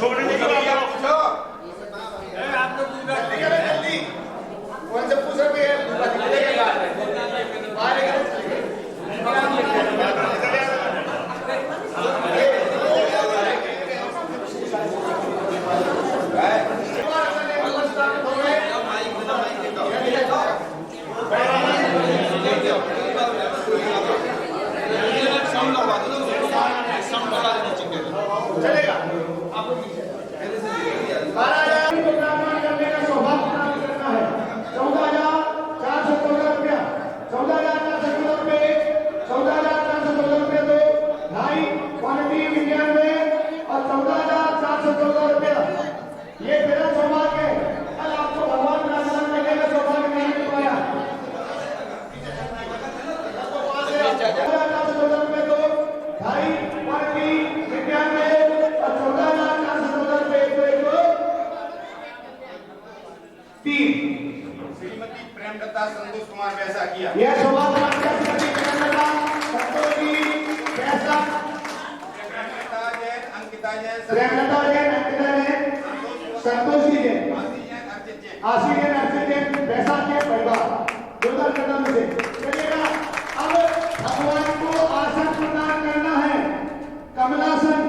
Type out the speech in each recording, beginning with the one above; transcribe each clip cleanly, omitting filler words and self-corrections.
छोड़ने की बात पूछो। आप तो पूछ रहे हैं जल्दी कौन से पूछ रहे चलेगा आपको ये मेरा सौभाग्य है। कल आपको भगवान राम मिलने का सौभाग्य नहीं मिल पाया। 14,414 तो 2,95 और 14,414 3 श्रीमती प्रेमलता संतोष कुमार वैसा किया। यह सौभाग्य श्रीमती प्रेमलता संतोष जी वैसा प्रेमलता जैन अंकिता जैन संतोष जी जैन आशीष जैन अर्चित जैन वैसा के परिवार 2014 से चलिएगा। अब भगवान को आसन प्रदान करना है। कमलासन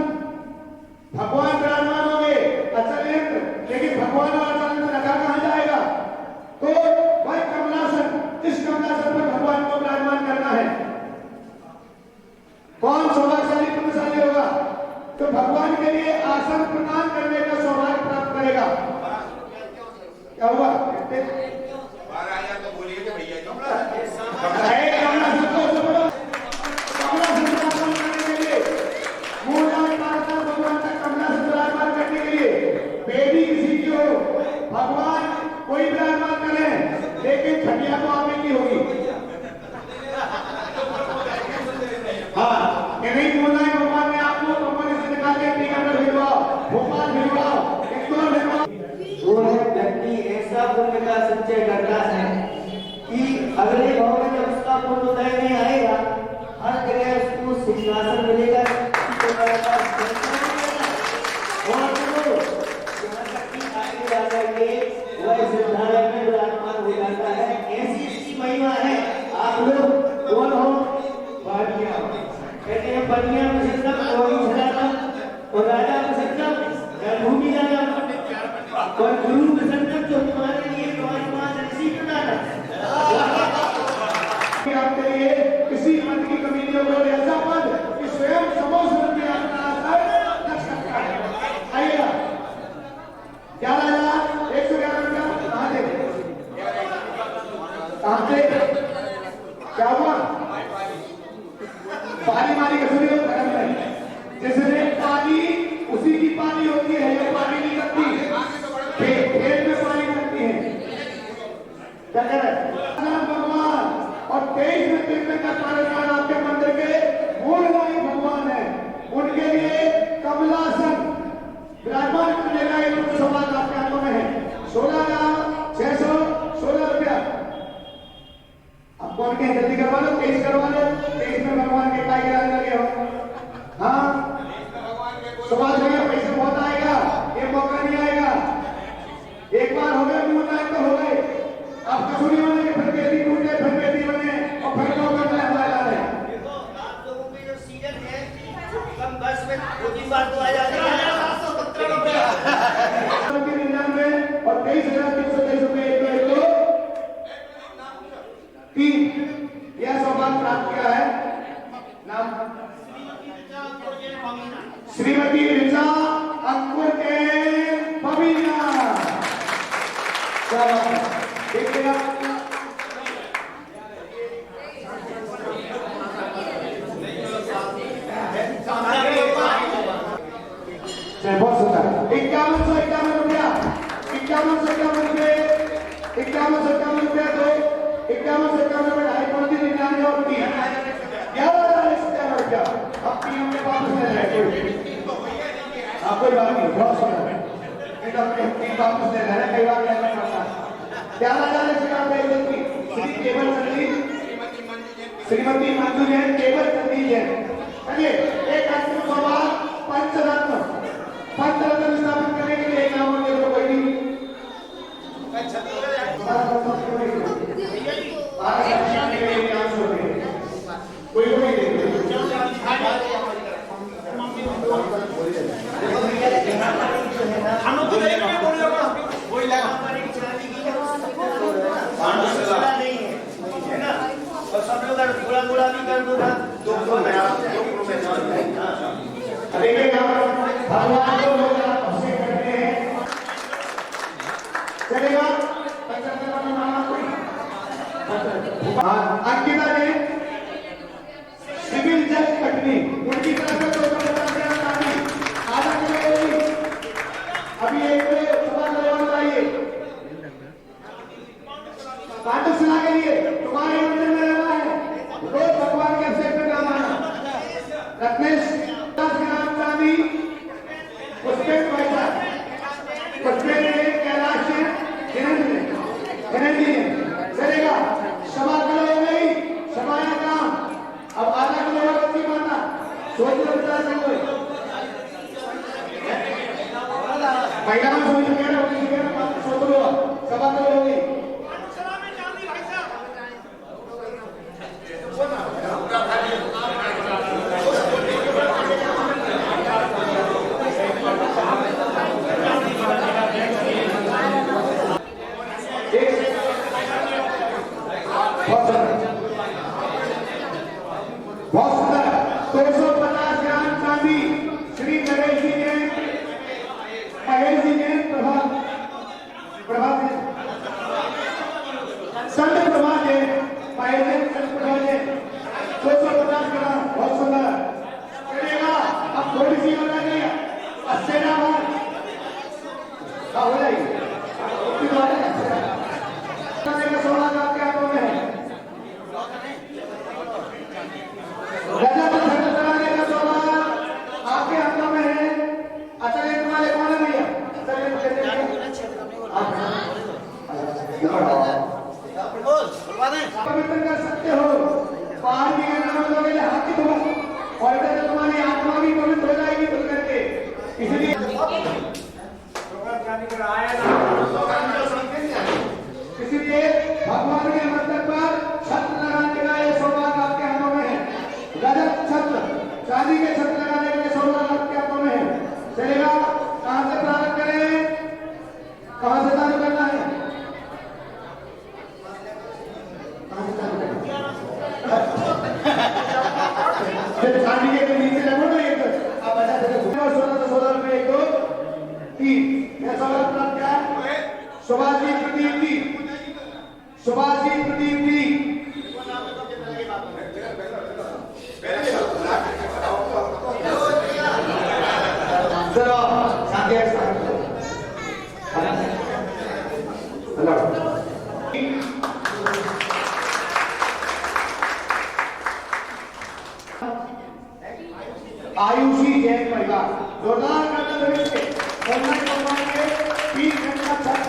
भगवान विराजमान होंगे अचल यंत्र, लेकिन भगवान और अचल यंत्र रखा कहाँ जाएगा? तो वह कमलासन, इस कमलासन पर भगवान को विराजमान करना है। कौन सौभाग्यशाली पुण्यशाली होगा तो भगवान के लिए आसन प्रदान करने का सौभाग्य प्राप्त करेगा। क्या हुआ? तो बोलिए कि भैया भगवान कोई विराजमान करे, लेकिन छठिया तो आप की होगी। हाँ, नहीं बोलना है भगवान ने आपको कंपनी से निकाल के टीकागढ़ भिजवाओ, भोपाल भिजवाओ, इंदौर भिजवाओ। वो व्यक्ति ऐसा पुण्य का संचय करता है कि अगले भाव में जब उसका पुण्य उदय में आएगा, हर जगह उसको सिंहासन मिलेगा। आप लोग कौन हो? कहते हैं बनिया मुसलम और राजा मुसलम भूमि राजा और गुरु मुसलम जो तुम्हारे लिए ऋषि बनाना आपके लिए किसी पद की कमी नहीं होगी। ऐसा पद कि स्वयं समोसन में आइएगा 11,111 कहाँ थे? कहाँ थे? क्या हुआ? पानी मारी कसुरी हो धर्म नहीं, जिसने पानी उसी की पानी होती है, ये पानी नहीं करती, खेत में पानी करती है। क्या कह रहे भगवान और 23 में तीर्थन का कार्यकाल आपके मंदिर के मूलवाही भगवान है, उनके लिए कमलासन विराजमान करने का एक सौभाग्य आपके हाथों में है। 16,616 रुपया कौन के जल्दी करवा लो, 23 करवा लो। 23 में भगवान के काय गिराने लगे हो? हाँ, सुभाष भैया पैसे बहुत आएगा, ये मौका नहीं आएगा। एक बार हो गए मुंह लायक तो हो गए, आप कसूरी होने फिर बेटी टूटे, फिर बेटी बने और फिर मौका में हमारा है। आप लोगों के जो सीजन है कम बस में 2-3 बार तो आ जाते हैं। 717 रुपया 99 और 23,323 रुपये 3 यह सौभाग्य प्राप्त किया है। नाम श्रीमती ऋचा अंकुर के पवीना। देखिएगा बहुत सुंदर 5151 रुपया 5151 रुपये 5151 रुपया दो 5151 रुपये 2.99 और 3 11,000 रुपया अब 3 हमने वापस ले रहे हैं। कोई बात नहीं, बहुत सुंदर है। 3 वापस ले रहे हैं, कई बार कहना पड़ता है। 11,000 रुपये श्री केवल चंदी श्रीमती मंजू जैन केवल चंदी जैन। चलिए एक अंतिम सवाल पंचरत्न पूरा भी कर दूंगा। देखिएगा भगवान को लोग अभिषेक करते हैं, चलेगा। अंकिता जी सिविल जज कटनी, उनकी तरफ से 250 आदत करेगी। अभी एक सभा करवाना चाहिए पाठक सुना के लिए। तुम्हारे मंदिर में रहना है, रोज भगवान के अभिषेक में काम आना। रत्नेश चलेगा। क्षमा करो नहीं क्षमाया काम। अब आधा किलो बच्ची मारना सोच लो बता सको महिला में सोच सोच लो सभा तो होगी। बहुत सुंदर 250 ग्राम चांदी श्री नरेश जी ने, महेश जी ने, प्रभा संत प्रभा ने, महेश जी संत प्रभा ने 250 ग्राम। बहुत सुंदर चलेगा। अब थोड़ी सी हो जाएगी 80 ग्राम हो जाएगी। 16 लाख के हाथों में है। आपके हाथों में है। अचल तुम्हारे कौन है भैया? पवित्र कर सकते हो। पहाड़ की गणना हाथ की धो और इधर तुम्हारी आत्मा भी पवित्र हो जाएगी खुद करके। इसलिए भगवान के मंदिर पर छत्र लगाने का ये सौभाग्य आपके हाथों में है। रजत छत्र, चांदी के छत्र लगाने के सौभाग्य आपके हाथों में है। चलेगा। कहां से प्रारंभ करें, कहां से चालू करना है? कहां से चालू करना चांदी के नीचे लगो ना एक आप बता देते 16 रुपए 1 2 3 यह सौभाग्य क्या है? सुभाष जी प्रदीप जी, सुभाष जी प्रदीप जी चलो साथी आयुषी जैन परिवार जोरदार करते हुए के 3 घंटा तक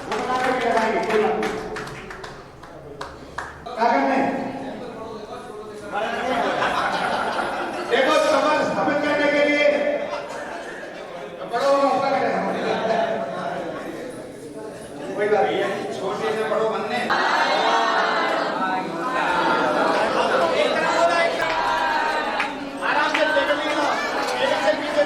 बना करके लगाएंगे। कोई बात नहीं क्या करते हैं? देखो समझ स्थापित करने के लिए बड़ों मौका करें। कोई बात नहीं, छोटे से बड़ों बनने आराम से पीछे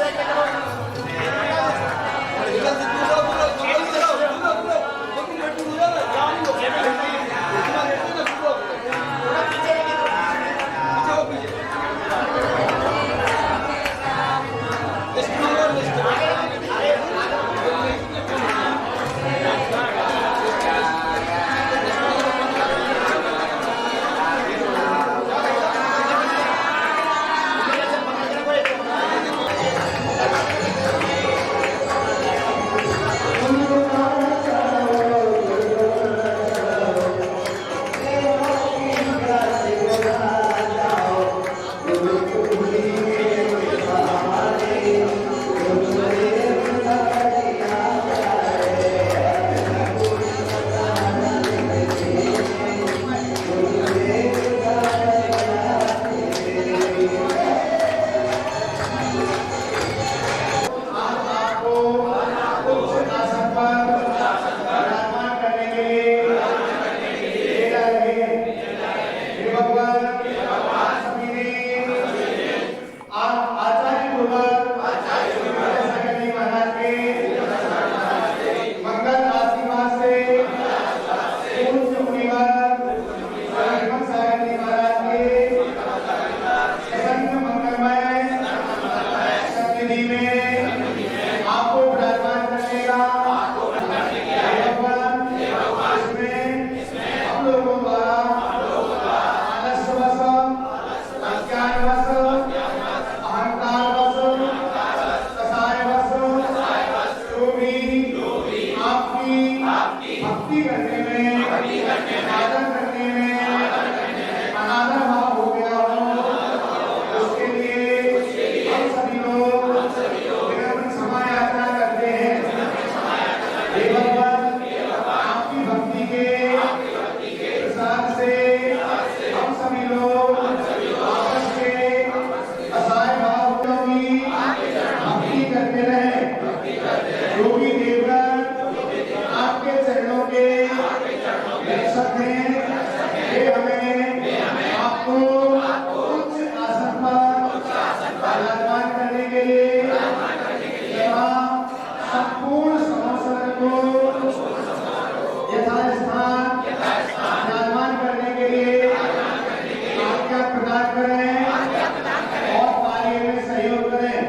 अज्ञानवश अहंकारवश कसायवश जो भी आपकी भक्ति करने में आदर करने में अनादर भाव हो गया हो, उसके लिए हम सभी लोग निरंतर क्षमा याचना करते हैं। हे भगवान, आपकी भक्ति के प्रसाद से हम सभी लोग आपस के असहाय भाव की भक्ति करते रहे। जो भी देवगण आपके चरणों के रक्षक हैं, वे हमें आपको उच्च आसन पर विराजमान करने के लिए तथा संपूर्ण समर्पण को यथास्थान विराजमान करने के लिए आज्ञा प्रदान करें और कार्य में सहयोग करें।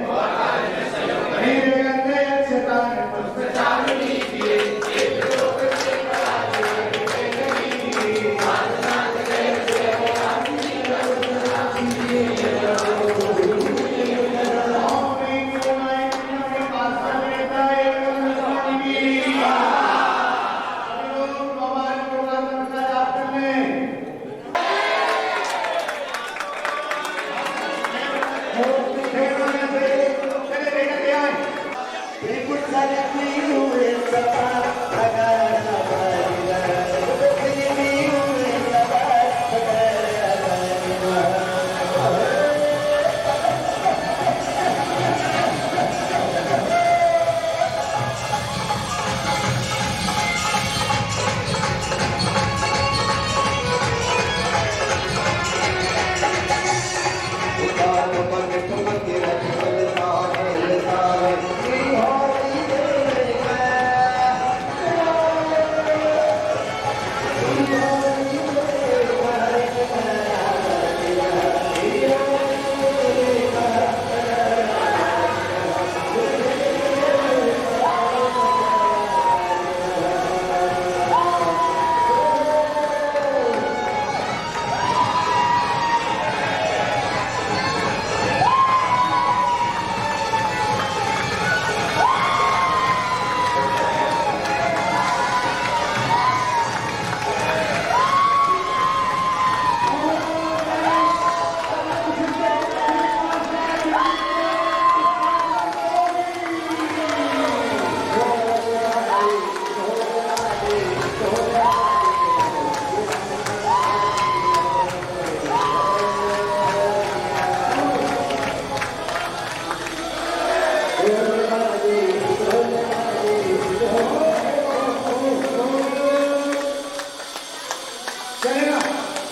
चलेगा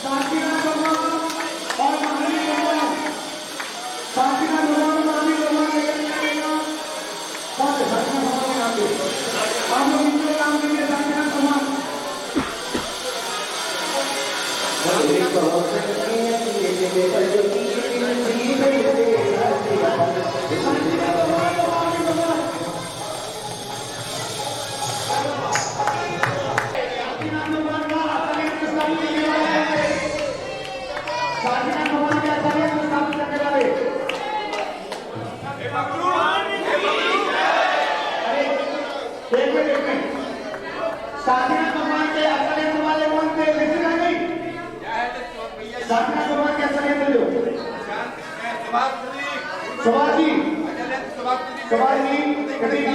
शांतिनाथ भगवान और महावीर भगवान, शांतिनाथ भगवान और महावीर भगवान लेकर चलेगा। कौन है शांतिनाथ भगवान के नाम पे? आप लोग इनके नाम के लिए शांतिनाथ भगवान। शांतिनाथ भगवान के असलियत वाले कौन थे? लिखना नहीं। शांतिनाथ भगवान के असलियत लो। सुभाष जी, कटी जी।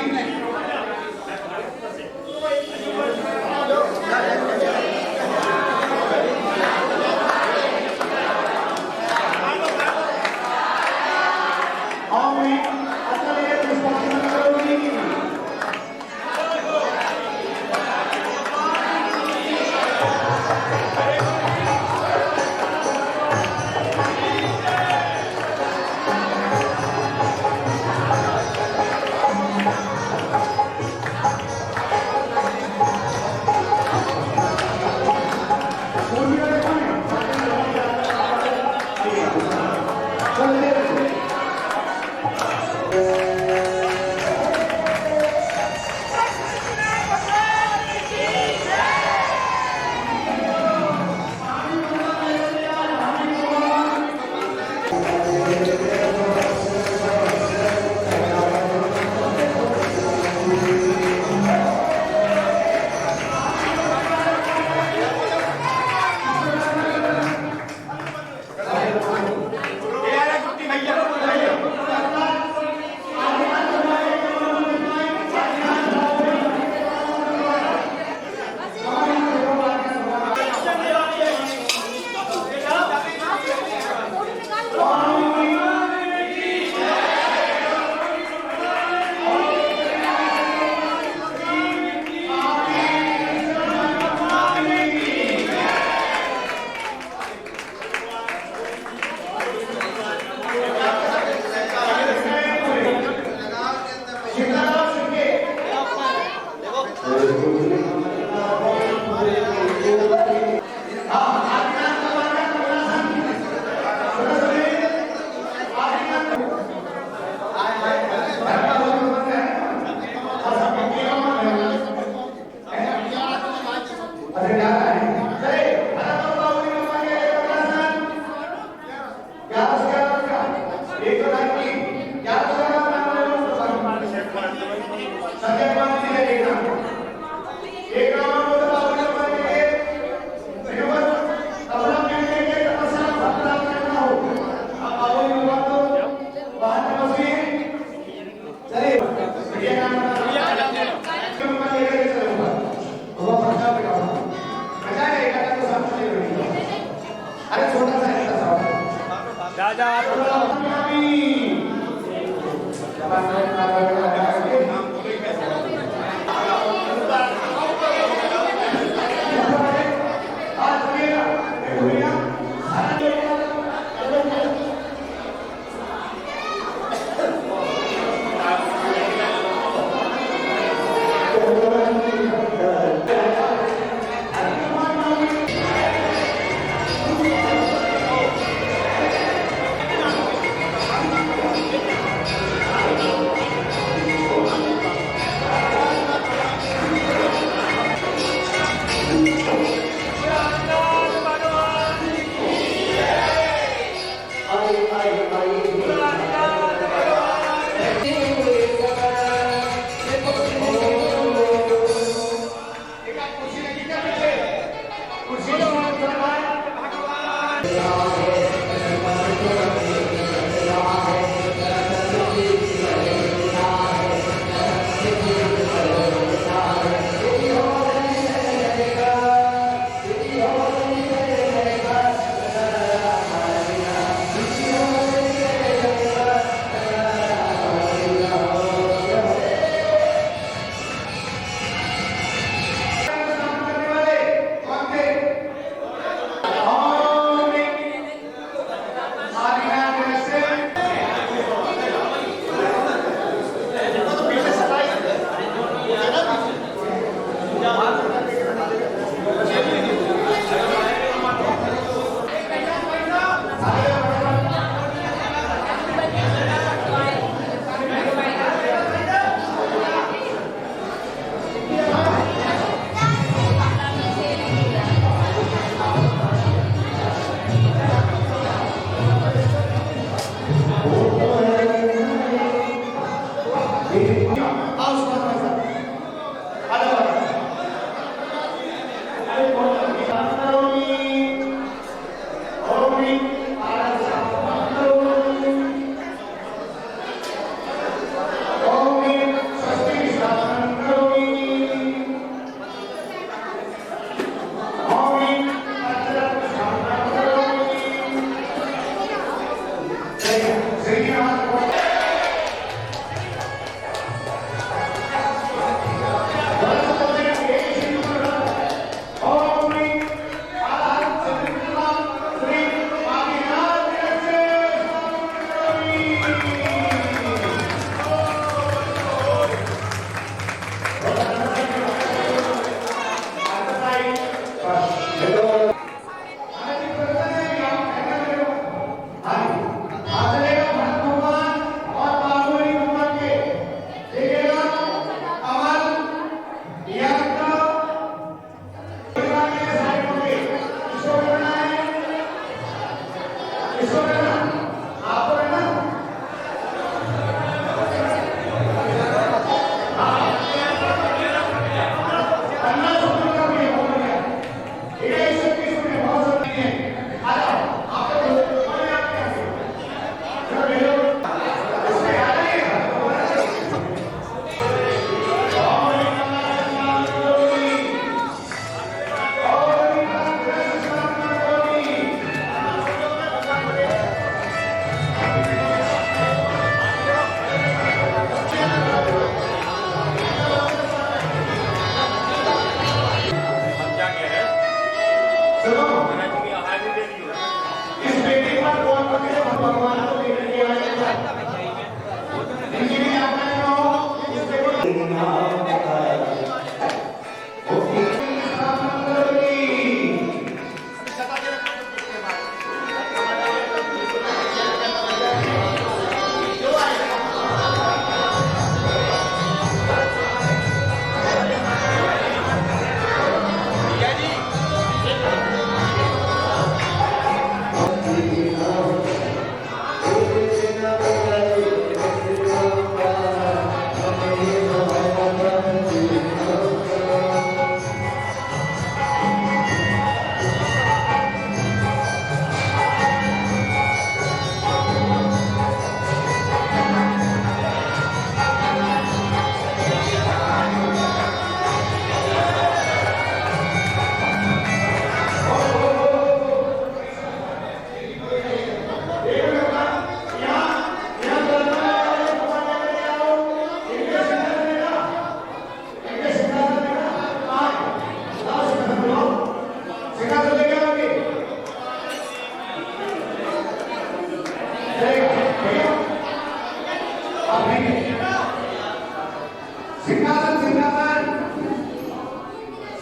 सिंहासन सिंहासन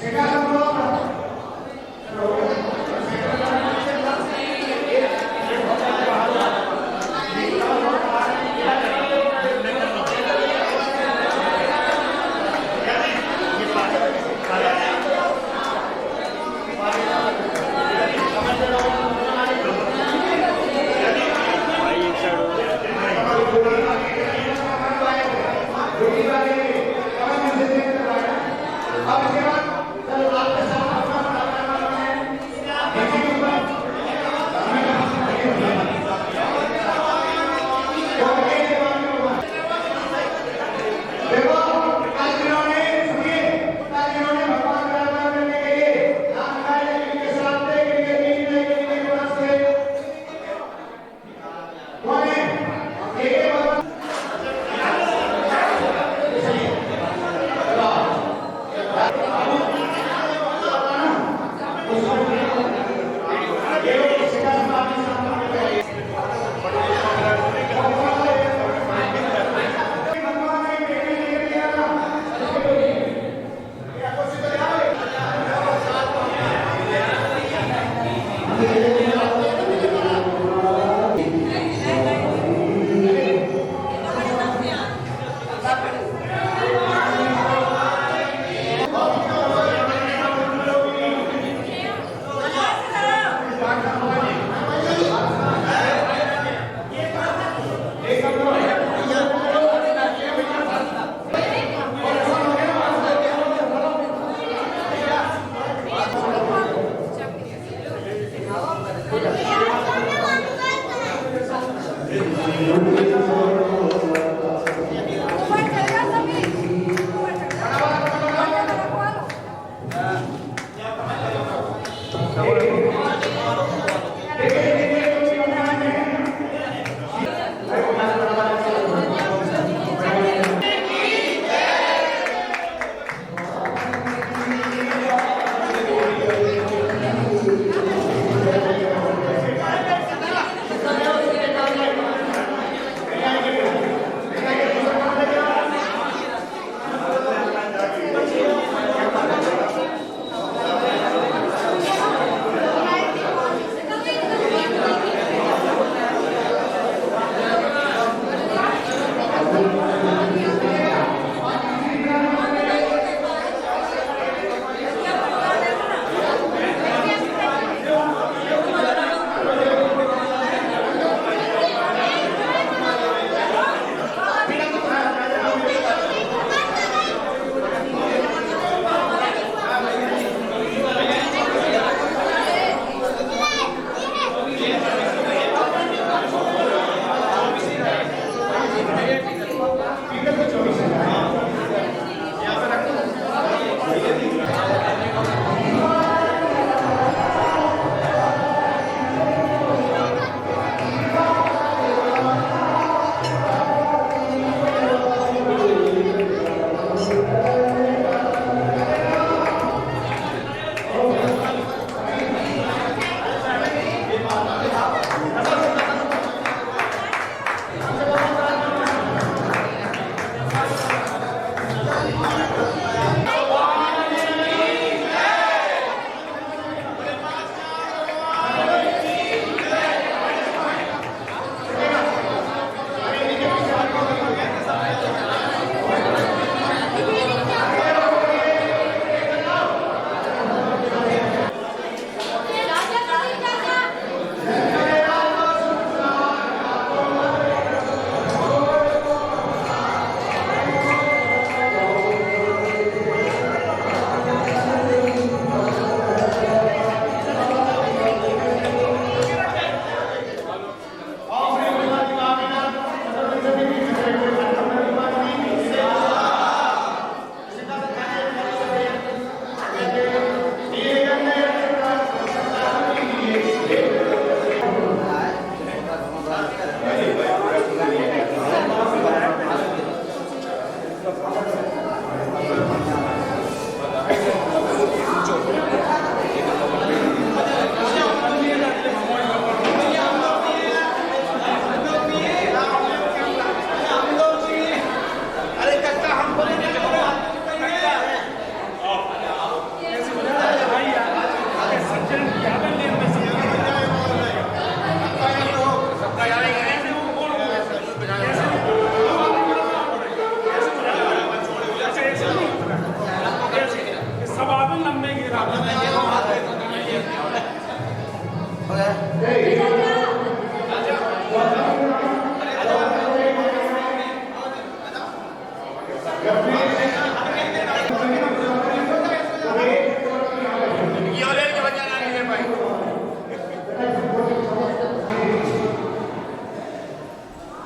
सिंहासन बोलो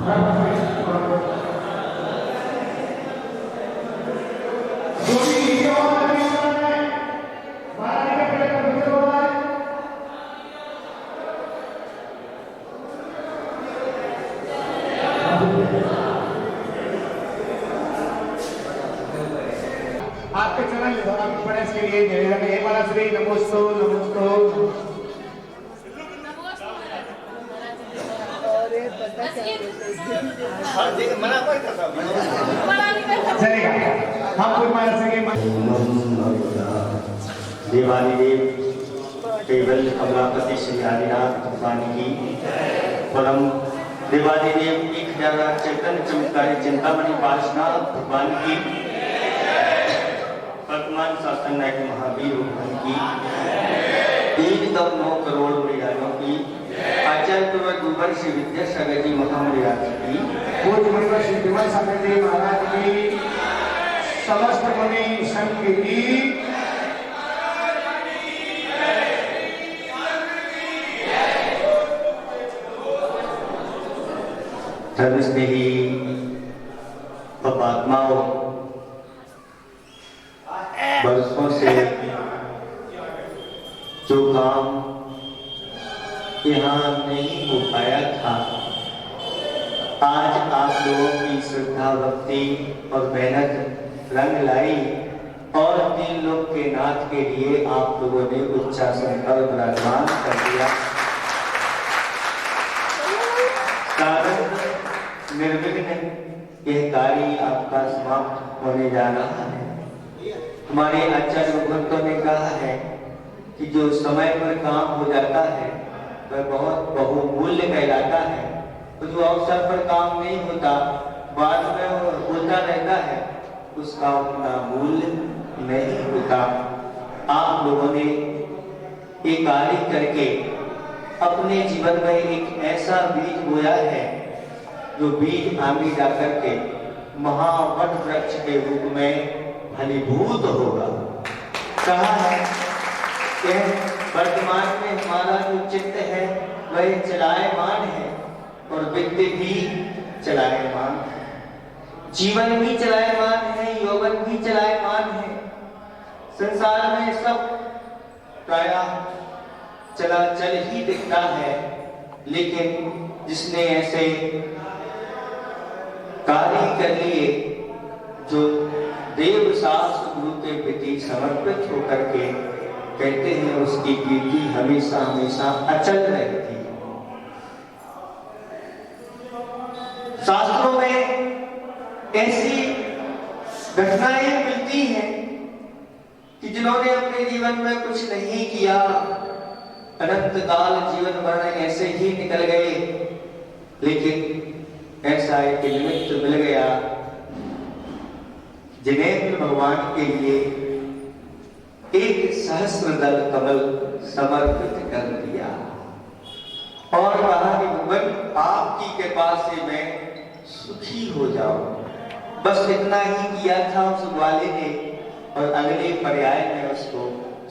जो भी ये और भी है महाराज के पहले का विषय हो रहा है आपके चरण आपके प्रयास के लिए निवेदन है हमारा श्री नमोस्तु नमोस्तु चलेगा हम कोई मारा सके देवानी देव केवल कमलापति श्री आदिनाथ भगवान की परम देवानी देव 1000 चैतन्य चमत्कारी चिंतामणि पार्श्वनाथ भगवान की वर्तमान शासन नायक महावीर भगवान की 3.9 करोड़ मृगालों की आचार्य गुरुवर श्री विद्यासागर जी महामृगाज की पूज्य मुनि श्री विमल सागर जी महाराज की समस्त मुनि संघ की धर्म स्नेही आत्माओं वर्षों से जो काम यहाँ नहीं हो पाया था आज आप लोगों की श्रद्धा भक्ति और मेहनत रंग लाई और 3 लोग के नाथ के लिए आप लोगों ने उच्चासन पर विराजमान कर दिया। निर्विघ्न यह कार्य आपका समाप्त होने जा रहा है। हमारे आचार्य भक्तों ने कहा है कि जो समय पर काम हो जाता है वह बहुत बहुमूल्य कहलाता है, तो जो अवसर पर काम नहीं होता बाद में होता रहता है उसका उतना मूल्य नहीं होता। आप लोगों ने ये कार्य करके अपने जीवन में एक ऐसा बीज बोया है जो बीज आगे जाकर के महावट वृक्ष के रूप में फलीभूत होगा। कहा है कि वर्तमान में हमारा जो चित्त है वह चलायमान है और विद्य भी चलायमान है, जीवन भी चलायमान है, यौवन भी चलायमान है। संसार में सब प्रायः चलाचल ही दिखता है, लेकिन जिसने ऐसे कार्य कर लिए जो देव शास्त्र गुरु के प्रति समर्पित होकर के कहते हैं उसकी कीर्ति हमेशा हमेशा अचल रहती है। शास्त्रों में ऐसी घटनाएं मिलती हैं कि जिन्होंने अपने जीवन में कुछ नहीं किया, अनंत काल जीवन भर ऐसे ही निकल गए, लेकिन ऐसा एक निमित्त मिल गया जिनेंद्र भगवान के लिए एक सहस्त्रदल कमल समर्पित कर दिया और कहा कि भगवान आपकी कृपा से मैं सुखी हो जाऊं। बस इतना ही किया था उस ग्वाले ने और अगले पर्याय में उसको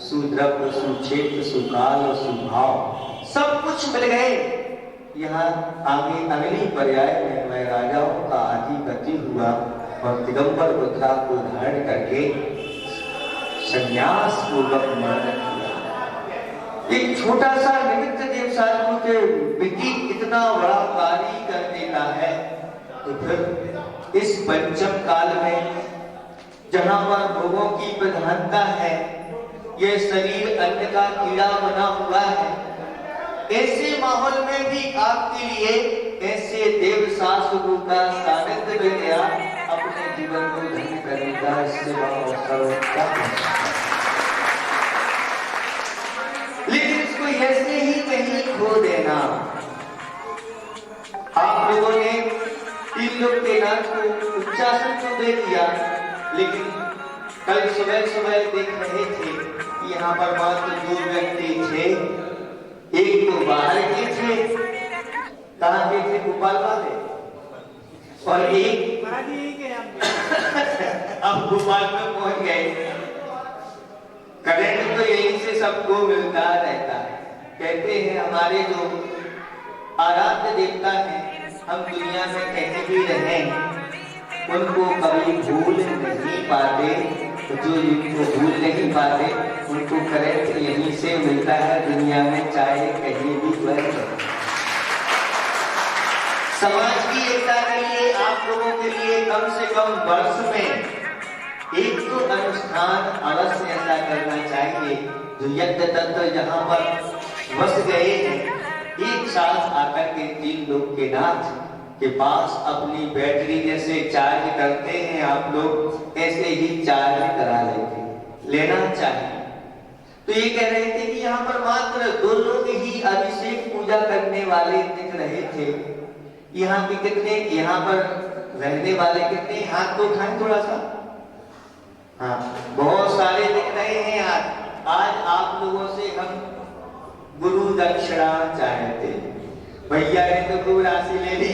सुद्रव्य, सुक्षेत्र, सुकाल और सुभाव सब कुछ मिल गए। यहाँ आगे अगली पर्याय में मैं राजाओं का अधिपति हुआ और दिगंबर मुद्रा को धारण करके संन्यास पूर्वक मरण किया। एक छोटा सा निमित्त देव साधु के विधि इतना बड़ा कार्य कर देता है, तो फिर इस पंचम काल में जहां पर भोगों की प्रधानता है, यह शरीर अन्न का कीड़ा बना हुआ है, ऐसे माहौल में भी आपके लिए ऐसे देव शास्त्र गुरु का सानिध्य मिल गया, अपने जीवन को धन्य करने का इससे अवसर होता है। लेकिन इसको ऐसे ही कहीं खो देना। आप लोगों ने 3 लोग के नाथ को उच्चासन तो दे दिया, लेकिन कल सुबह सुबह देख रहे थे कि यहाँ पर मात्र 2 व्यक्ति थे। एक तो बाहर के थे, कहाँ के थे, गोपाल वाले, और एक अब गोपाल में पहुंच गए। करंट तो यहीं से सबको मिलता रहता है। कहते हैं हमारे जो आराध्य देवता हैं हम दुनिया में कहीं भी रहें, उनको कभी भूल नहीं पाते। जो इनको भूल नहीं पाते उनको करेक्ट यहीं से मिलता है दुनिया में, चाहे कहीं भी वह रहे। समाज की एकता के लिए आप लोगों के लिए कम से कम वर्ष में एक तो अनुष्ठान अवश्य ऐसा करना चाहिए जो यज्ञ तंत्र जहां पर बस गए हैं, एक साथ आकर के 3 लोग के नाथ के पास अपनी बैटरी जैसे चार्ज करते हैं आप लोग, ऐसे ही चार्ज करा लेना चाहिए। तो ये कह रहे थे कि यहाँ पर मात्र 2 लोग ही अभिषेक पूजा करने वाले दिख रहे थे। यहाँ के कितने, यहाँ पर रहने वाले कितने, हाथ तो उठाएं थोड़ा सा। हाँ, बहुत सारे दिख रहे हैं। आज आप लोगों से हम गुरु दक्षिणा चाहते। भैया ने तो खूब राशि ले ली,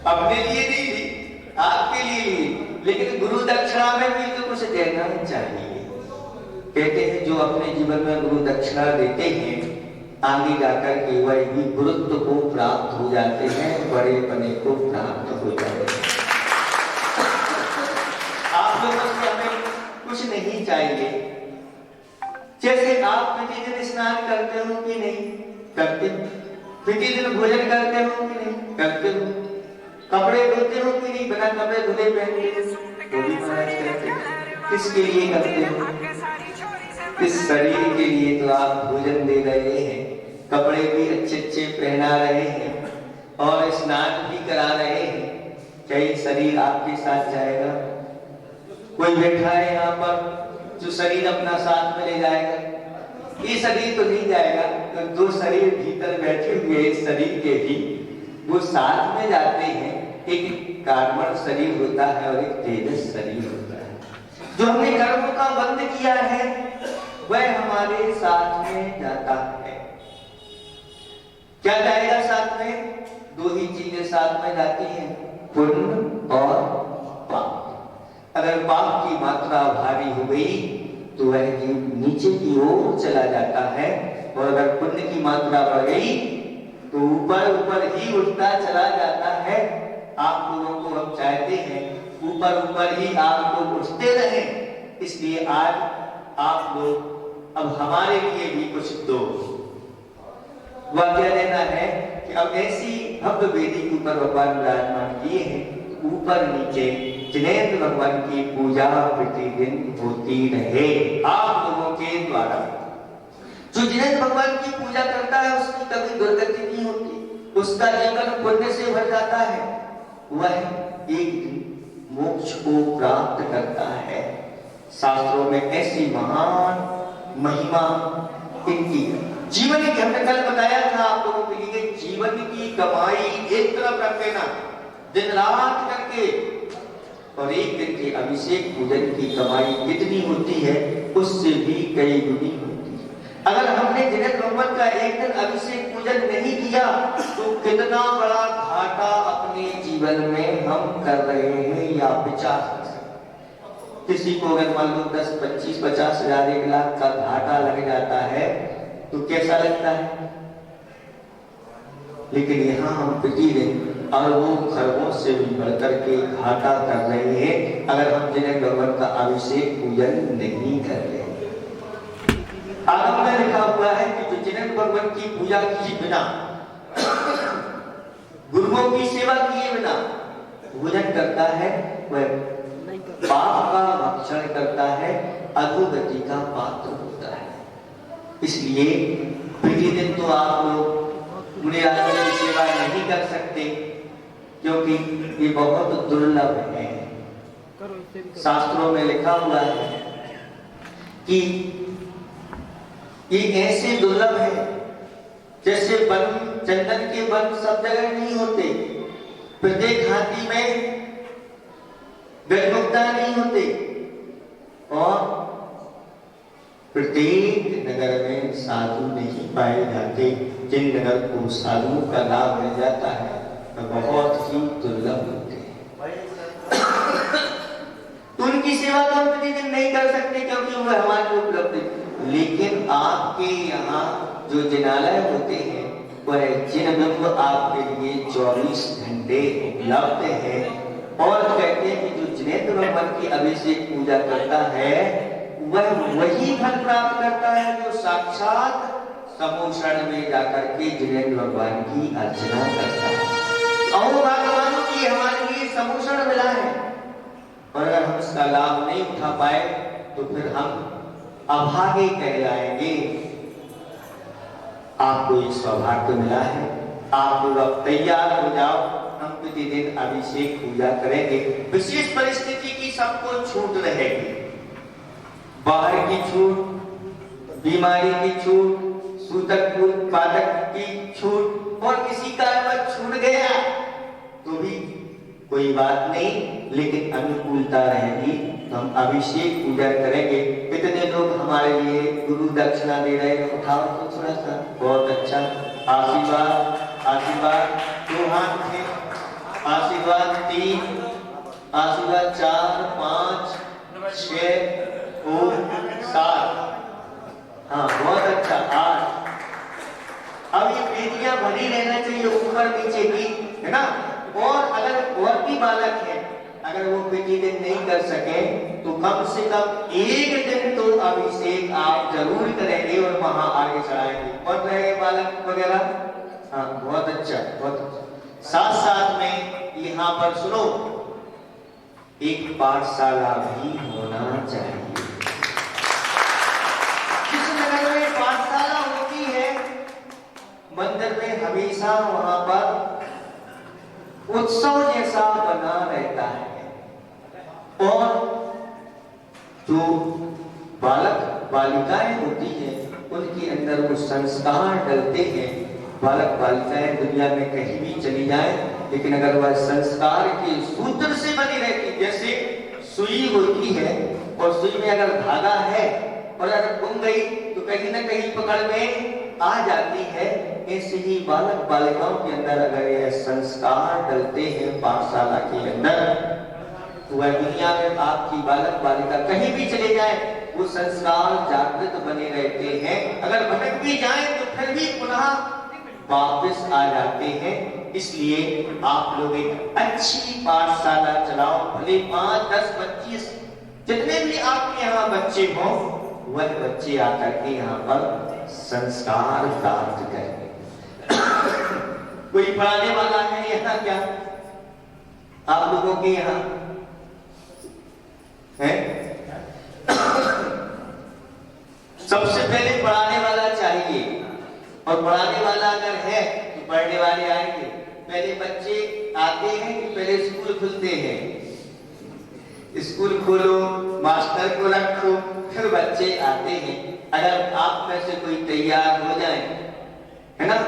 अपने लिए नहीं ली, आपके लिए ली, लेकिन गुरु दक्षिणा में भी तो कुछ देना चाहिए। कहते हैं जो अपने जीवन में गुरु दक्षिणा देते हैं आगे जाकर के वह भी गुरुत्व को प्राप्त हो जाते हैं, बड़े बने को प्राप्त हो जाते हैं। आप लोगों से हमें कुछ नहीं चाहिए। जैसे आप प्रतिदिन स्नान करते हो कि नहीं करते, प्रतिदिन भोजन करते हो कि नहीं करते हो, कपड़े धोते हो कि नहीं, बिना कपड़े धुले पहनते वो भी महाराज करते हो। किसके लिए करते हो? इस शरीर के लिए तो आप भोजन दे रहे हैं, कपड़े भी अच्छे अच्छे पहना रहे हैं और स्नान भी करा रहे हैं। क्या ये शरीर आपके साथ जाएगा? कोई बैठा है यहाँ पर जो शरीर अपना साथ में ले जाएगा? ये शरीर तो नहीं जाएगा। तो 2 शरीर भीतर बैठे हुए इस शरीर के भी वो साथ में जाते हैं। एक कार्बन शरीर होता है और एक तेजस शरीर होता है। जो हमने कर्मों का बंद किया है वह हमारे साथ में जाता है। क्या जाएगा साथ में? 2 ही चीजें साथ में जाती हैं, पुण्य और पाप। अगर पाप की मात्रा भारी हो गई तो वह जीव नीचे की ओर चला जाता है, और अगर पुण्य की मात्रा बढ़ गई तो ऊपर ऊपर ही उठता चला जाता है। आप लोगों को हम चाहते हैं ऊपर ऊपर ही आप लोग उठते रहें, इसलिए आज आप लोग अब हमारे लिए भी कुछ दो। वह क्या देना है कि अब ऐसी भव्य वेदी के ऊपर भगवान विराजमान किए हैं, ऊपर नीचे जिनेंद्र भगवान की पूजा प्रतिदिन होती रहे आप लोगों के द्वारा। जो जिनेंद्र भगवान की पूजा करता है उसकी कभी दुर्गति नहीं होती, उसका जीवन पुण्य से भर जाता है, वह एक दिन मोक्ष को प्राप्त करता है। शास्त्रों में ऐसी महान महिमा इनकी जीवन की, हमने कल बताया था आप लोगों के लिए, जीवन की कमाई एक तरफ रख देना दिन रात करके, और एक दिन के अभिषेक पूजन की कमाई कितनी होती है उससे भी कई गुनी होती है। अगर हमने जिनेंद्र भगवान का एक दिन अभिषेक पूजन नहीं किया तो कितना बड़ा घाटा अपने जीवन में हम कर रहे हैं या विचार कर सकते। किसी को अगर मान लो 10, 25, 50 हजार 1 लाख का घाटा लग जाता है तो कैसा लगता है? लेकिन यहाँ हम प्रतिदिन अरबों खरबों से भी बढ़कर के घाटा कर रहे हैं अगर हम जिनेंद्र भगवान का अभिषेक पूजन नहीं कर रहे। आगम में लिखा हुआ है कि जो जिनेंद्र भगवान की पूजा किए बिना, गुरुओं की सेवा किए बिना पूजन करता है वह पाप का भक्षण करता है, अधोगति का पात्र होता है। इसलिए प्रतिदिन तो आप लोग बुरे आदमी की सेवा नहीं कर सकते क्योंकि ये बहुत दुर्लभ है। शास्त्रों में लिखा हुआ है कि ये ऐसे दुर्लभ है जैसे वन, चंदन के वन सब जगह नहीं होते, प्रत्येक हाथी में गजमुक्ता नहीं होते, और प्रत्येक नगर में साधु नहीं पाए जाते। जिन नगर को साधुओं का लाभ मिल जाता है वह बहुत ही दुर्लभ होते हैं। तो उनकी सेवा तो हम प्रतिदिन नहीं कर सकते क्योंकि वह हमारे उपलब्ध है। लेकिन आपके यहाँ जो जिनालय होते हैं वह चिन्ह बिंब आपके लिए 24 घंटे उपलब्ध है। और कहते हैं कि जो जिनेंद्र भगवान की अभिषेक पूजा करता है वह वही फल प्राप्त करता है जो साक्षात समूषण में जाकर के जिनेंद्र भगवान की अर्चना करता है। और भगवान की हमारे लिए समूषण मिला है, और अगर हम इसका लाभ नहीं उठा पाए तो फिर हम अभागे कहलाएंगे। आपको एक सौभाग्य मिला है, आप लोग अब तैयार हो जाओ, हम प्रतिदिन अभिषेक पूजा करेंगे। विशेष परिस्थिति की सबको छूट रहेगी, बाहर की छूट, बीमारी की छूट, सूतक पातक की छूट, और किसी कारणवश छूट गया तो भी कोई बात नहीं, लेकिन अनुकूलता रहेगी तो हम अभिषेक पूजा करेंगे। कितने लोग हमारे लिए गुरु दक्षिणा दे रहे हैं, उठाओ तो थोड़ा सा, बहुत अच्छा आशीर्वाद। आशीर्वाद 2 हाथ थे, आशीर्वाद 3, आशीर्वाद 4, 5, 6 और 7, हाँ बहुत अच्छा 8। अब ये पेटियां भरी रहना चाहिए ऊपर नीचे की, है ना। और अगर और भी बालक है, अगर वो प्रतिदिन नहीं कर सके तो कम से कम एक दिन तो अभिषेक आप जरूर करेंगे और वहां आगे चढ़ाएंगे। और रहे बालक वगैरह, हाँ बहुत अच्छा, बहुत अच्छा। साथ साथ में यहाँ पर सुनो, एक पाठशाला भी होना चाहिए। जिस नगर में पाठशाला होती है, मंदिर में हमेशा वहां पर उत्सव जैसा बना रहता है, और जो बालक बालिकाएं होती हैं उनके अंदर वो संस्कार डलते हैं। बालक बालिकाएं दुनिया में कहीं भी चली जाए, लेकिन अगर वह संस्कार के सूत्र से बनी रहती, जैसे सुई होती है और सुई में अगर धागा है और अगर गुम गई तो कहीं ना कहीं पकड़ में आ जाती है, ऐसे ही बालक बालिकाओं के अंदर अगर यह संस्कार डलते हैं पाठशाला के अंदर, तो वह दुनिया में आपकी बालक बालिका कहीं भी चले जाए वो संस्कार जागृत बने रहते हैं। अगर भटक भी जाए तो फिर भी पुनः वापस आ जाते हैं। इसलिए आप लोग एक अच्छी पाठशाला चलाओ, भले 5, 10, 25 जितने भी आपके यहाँ बच्चे हों, वह बच्चे आकर के यहाँ पर संस्कार प्राप्त करेंगे। कोई पढ़ाने वाला है यहाँ क्या आप लोगों के यहाँ है? सबसे पहले पढ़ाने वाला चाहिए, और पढ़ाने वाला अगर है तो पढ़ने वाले आएंगे। पहले बच्चे आते हैं कि पहले स्कूल खुलते हैं? स्कूल खोलो, मास्टर को रखो, फिर बच्चे आते हैं। अगर आप में से कोई तैयार हो जाए, है ना,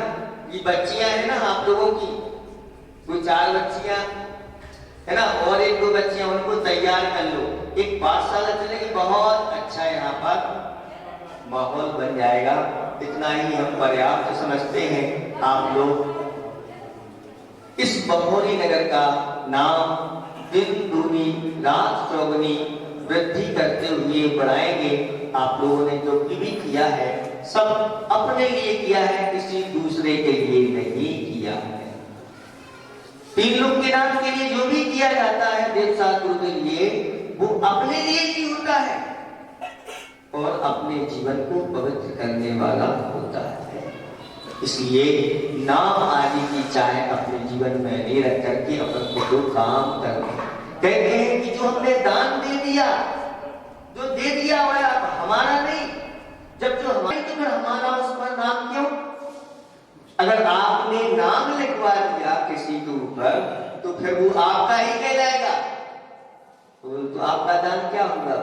ये बच्चियां है ना आप लोगों की, कोई 4 बच्चियां है ना, और 1-2 बच्चियां, उनको तैयार कर लो। एक पाठशाला चलेगी, बहुत अच्छा यहाँ पर माहौल बन जाएगा। इतना ही हम पर्याप्त समझते हैं। आप लोग इस बभौरी नगर का नाम दिन दूनी रात चौगुनी वृद्धि करते हुए बढ़ाएंगे। आप लोगों ने जो भी किया है सब अपने लिए किया है, किसी दूसरे के लिए नहीं किया है। 3 लोग के नाम के लिए जो भी किया जाता है देव साधु के लिए, वो अपने लिए ही होता है और अपने जीवन को पवित्र करने वाला होता है। इसलिए नाम आदि की चाहे अपने जीवन में नहीं रख करके अपन को तो काम करना। कहते हैं कि जो हमने दान दे दिया, जो दे दिया वह अब हमारा नहीं, जब जो हमारी तो फिर हमारा उस पर नाम क्यों? अगर आपने नाम लिखवा दिया किसी के ऊपर तो फिर वो आपका ही कहलाएगा, तो आपका दान क्या होगा?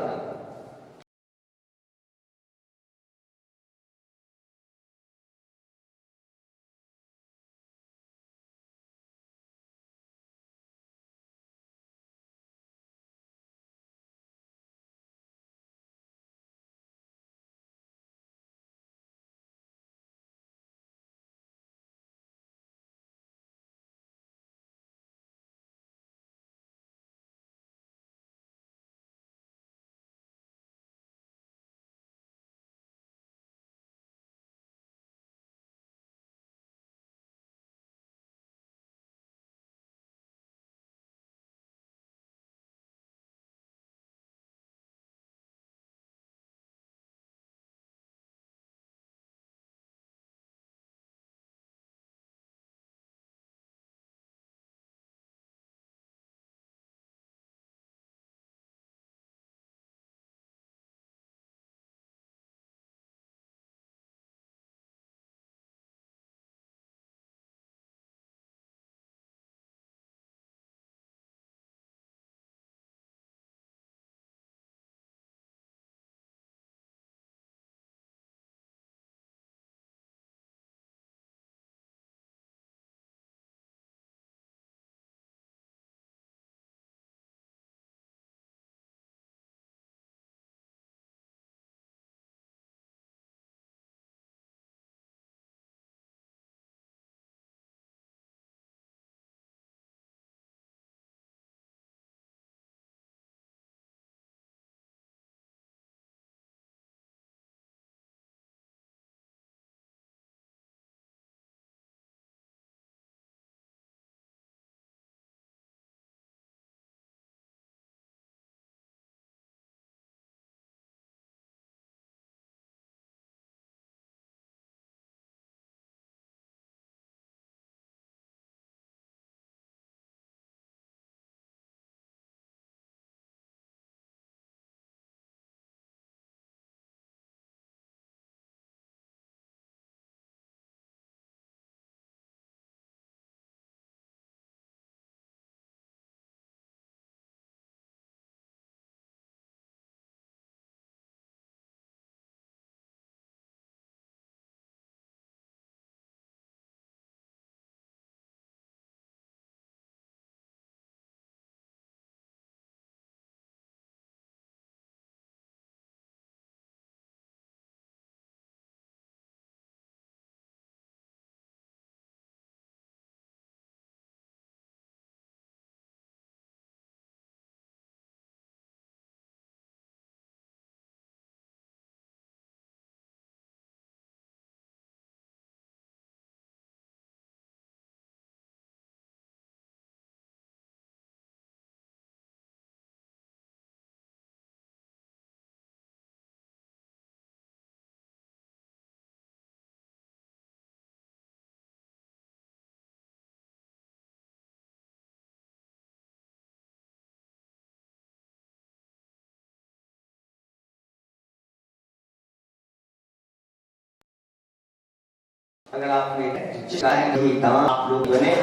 अगर आपने चाहे नहीं दान आप लोग बने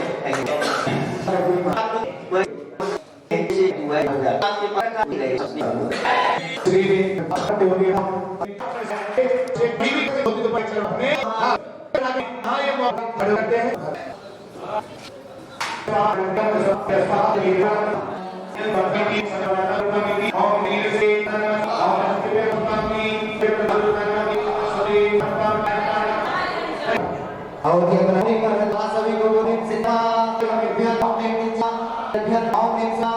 और के बनाने पर सभी को बोले सिद्धा विद्या में निचा विद्या में निचा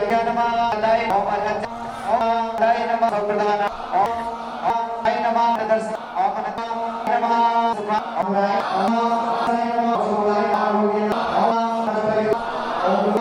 ज्ञानमा दाय ओम अनंत ओम दाय नमः प्रधान ओम दाय नमः दर्श ओम नमः सुखा ओम दाय नमः सुखाय आरोग्य ओम नमः ओम